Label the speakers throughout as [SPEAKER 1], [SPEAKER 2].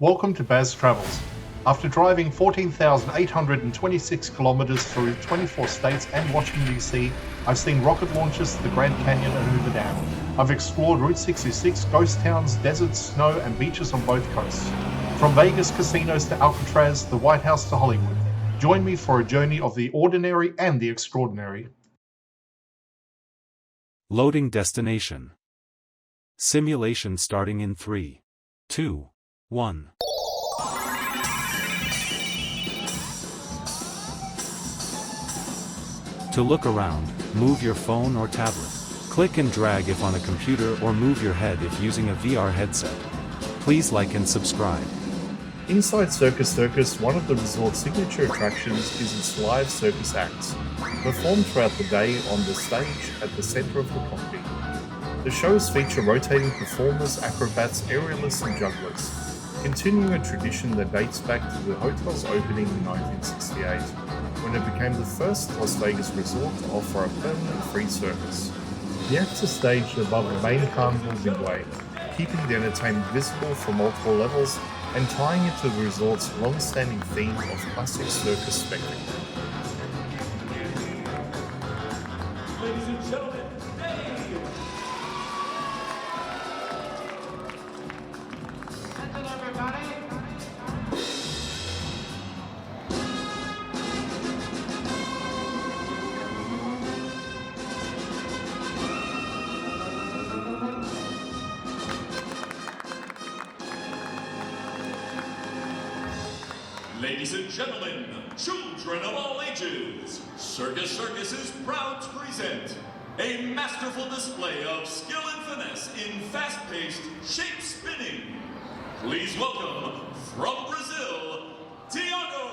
[SPEAKER 1] Welcome to Baz Travels. After driving 14,826 kilometers through 24 states and Washington DC, I've seen rocket launches to the Grand Canyon and Hoover Dam. I've explored Route 66, ghost towns, deserts, snow, and beaches on both coasts. From Vegas casinos to Alcatraz, the White House to Hollywood. Join me for a journey of the ordinary and the extraordinary.
[SPEAKER 2] Loading destination. Simulation starting in 3, 2, 1. To look around, move your phone or tablet. Click and drag if on a computer or move your head if using a VR headset. Please like and subscribe.
[SPEAKER 3] Inside Circus Circus, one of the resort's signature attractions is its live circus acts, performed throughout the day on the stage at the center of the property. The shows feature rotating performers, acrobats, aerialists, and jugglers, continuing a tradition that dates back to the hotel's opening in 1968, when it became the first Las Vegas resort to offer a permanent free circus. The acts are staged above the main Carnival Midway, keeping the entertainment visible from multiple levels and tying it to the resort's long-standing theme of classic circus spectacle.
[SPEAKER 4] Ladies and gentlemen, attention everybody. Ladies and gentlemen, children of all ages, Circus Circus is proud to present a masterful display of skill and finesse in fast-paced shape spinning. Please welcome, from Brazil, Tiago!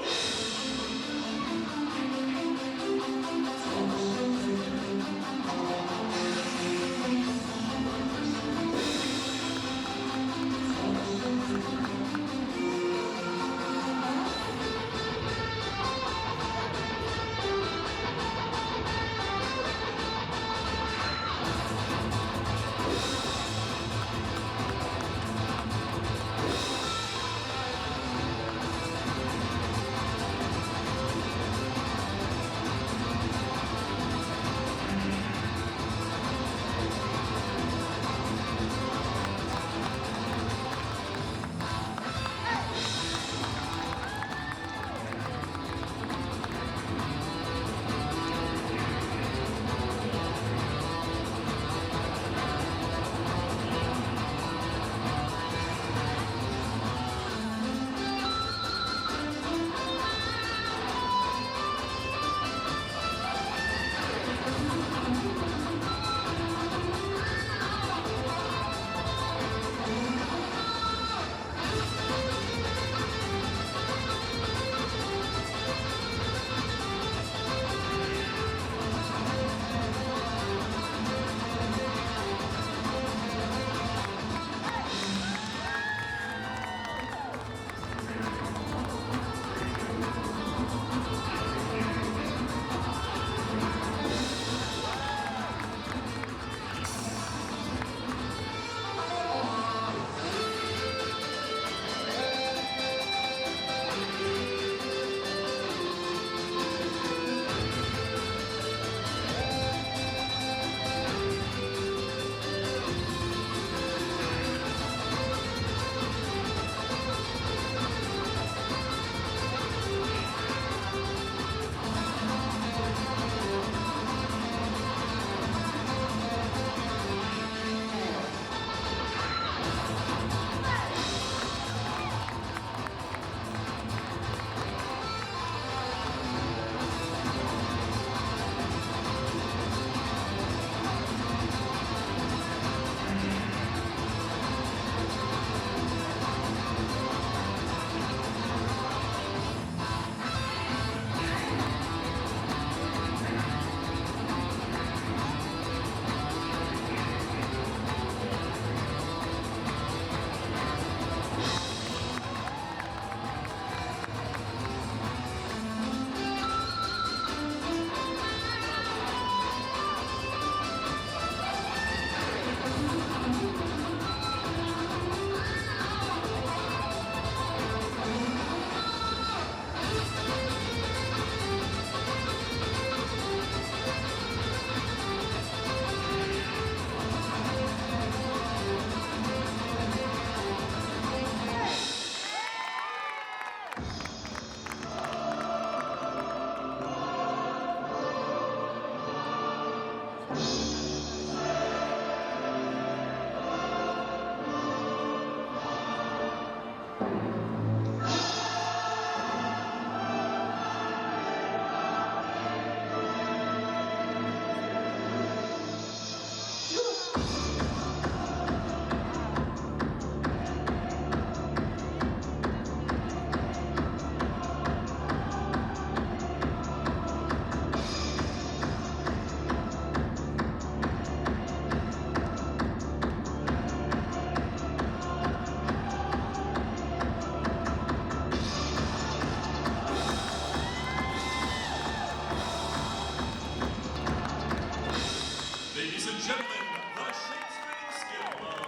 [SPEAKER 4] and gentlemen, the shape-spinning skill of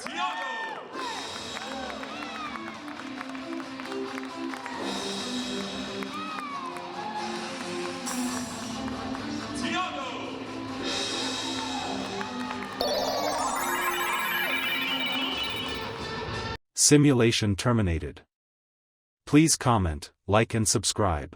[SPEAKER 4] Tiago. Tiago.
[SPEAKER 2] Simulation terminated. Please comment, like and subscribe.